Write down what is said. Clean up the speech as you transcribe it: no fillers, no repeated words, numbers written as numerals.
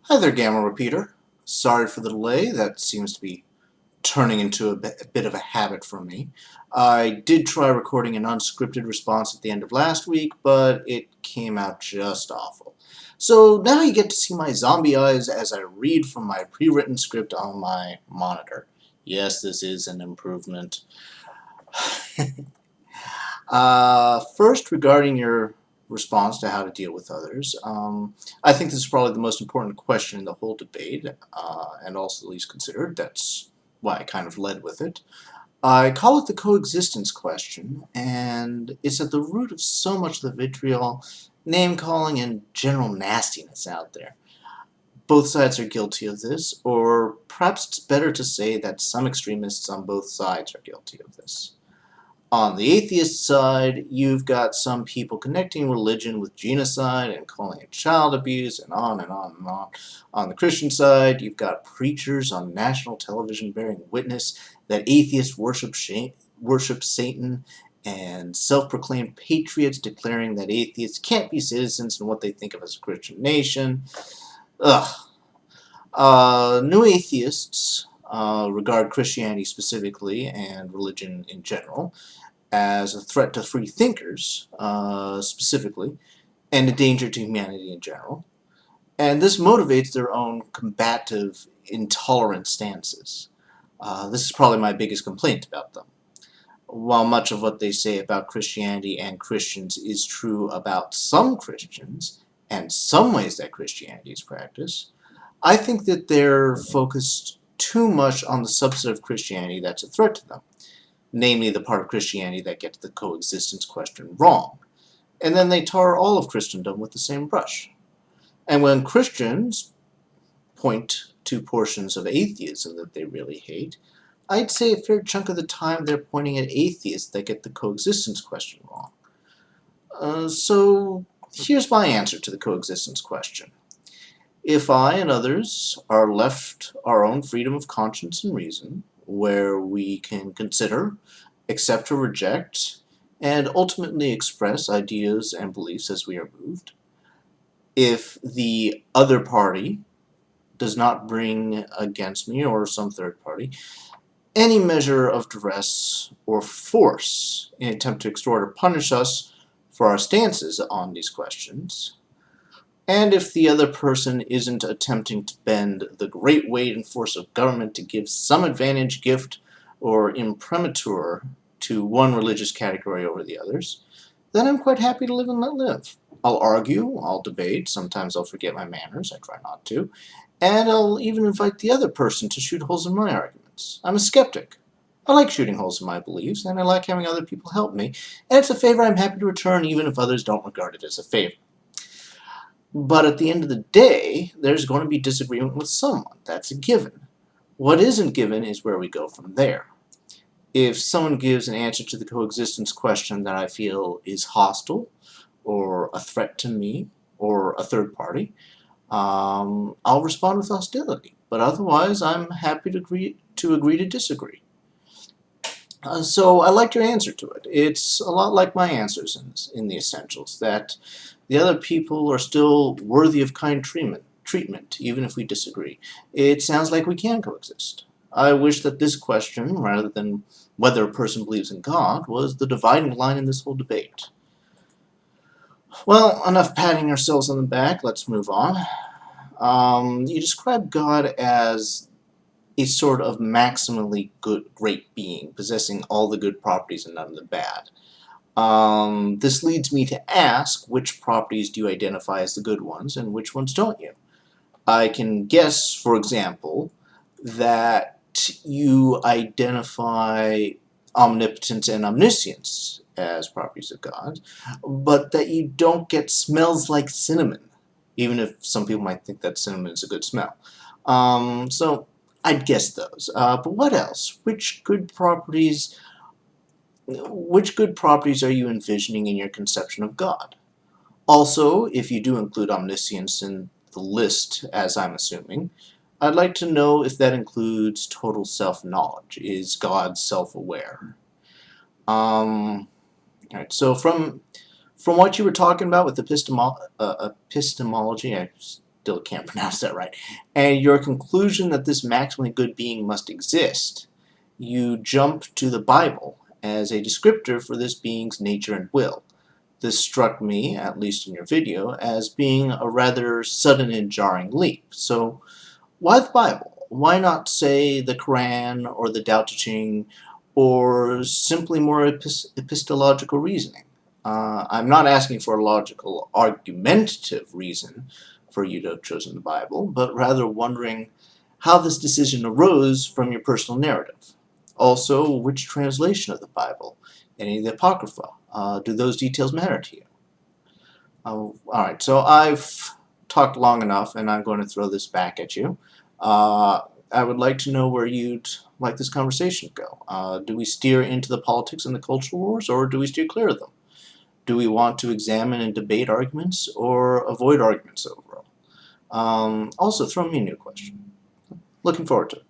Hi there, GammaRepeater. Sorry for the delay. That seems to be turning into a bit of a habit for me. I did try recording an unscripted response at the end of last week, but it came out just awful. So now you get to see my zombie eyes as I read from my pre-written script on my monitor. Yes, this is an improvement. First, regarding your response to how to deal with others, I think this is probably the most important question in the whole debate, and also the least considered. That's why I kind of led with it. I call it the coexistence question, and it's at the root of so much of the vitriol, name-calling, and general nastiness out there. Both sides are guilty of this, or perhaps it's better to say that some extremists on both sides are guilty of this. On the atheist side, you've got some people connecting religion with genocide and calling it child abuse and on and on and on. On the Christian side, you've got preachers on national television bearing witness that atheists worship Satan and self-proclaimed patriots declaring that atheists can't be citizens in what they think of as a Christian nation. Ugh. New atheists regard Christianity specifically and religion in general as a threat to free thinkers specifically and a danger to humanity in general. And this motivates their own combative, intolerant stances. This is probably my biggest complaint about them. While much of what they say about Christianity and Christians is true about some Christians and some ways that Christianity is practiced, I think that they're focused too much on the subset of Christianity that's a threat to them, namely the part of Christianity that gets the coexistence question wrong. And then they tar all of Christendom with the same brush. And when Christians point to portions of atheism that they really hate, I'd say a fair chunk of the time they're pointing at atheists that get the coexistence question wrong. So here's my answer to the coexistence question. If I and others are left our own freedom of conscience and reason, where we can consider, accept or reject, and ultimately express ideas and beliefs as we are moved, if the other party does not bring against me or some third party any measure of duress or force in an attempt to extort or punish us for our stances on these questions, and if the other person isn't attempting to bend the great weight and force of government to give some advantage, gift, or imprimatur to one religious category over the others, then I'm quite happy to live and let live. I'll argue, I'll debate, sometimes I'll forget my manners, I try not to, and I'll even invite the other person to shoot holes in my arguments. I'm a skeptic. I like shooting holes in my beliefs, and I like having other people help me, and it's a favor I'm happy to return even if others don't regard it as a favor. But at the end of the day, there's going to be disagreement with someone. That's a given. What isn't given is where we go from there. If someone gives an answer to the coexistence question that I feel is hostile, or a threat to me, or a third party, I'll respond with hostility. But otherwise, I'm happy to agree to disagree. So I like your answer to it. It's a lot like my answers in the essentials, that the other people are still worthy of kind treatment, even if we disagree. It sounds like we can coexist. I wish that this question, rather than whether a person believes in God, was the dividing line in this whole debate. Well, enough patting ourselves on the back. Let's move on. You describe God as a sort of maximally great being, possessing all the good properties and none of the bad. This leads me to ask, which properties do you identify as the good ones and which ones don't you? I can guess, for example, that you identify omnipotence and omniscience as properties of God, but that you don't get smells like cinnamon, even if some people might think that cinnamon is a good smell. So I'd guess those. But what else? Which good properties are you envisioning in your conception of God? Also, if you do include omniscience in the list, as I'm assuming, I'd like to know if that includes total self-knowledge. Is God self-aware? Alright, so from what you were talking about with epistemology, I still can't pronounce that right, and your conclusion that this maximally good being must exist, you jump to the Bible as a descriptor for this being's nature and will. This struck me, at least in your video, as being a rather sudden and jarring leap. So why the Bible? Why not, say, the Quran or the Tao Te Ching, or simply more epistological reasoning? I'm not asking for a logical, argumentative reason for you to have chosen the Bible, but rather wondering how this decision arose from your personal narrative. Also, which translation of the Bible? Any of the Apocrypha? Do those details matter to you? Alright, so I've talked long enough, and I'm going to throw this back at you. I would like to know where you'd like this conversation to go. Do we steer into the politics and the cultural wars, or do we steer clear of them? Do we want to examine and debate arguments, or avoid arguments overall? Also, throw me a new question. Looking forward to it.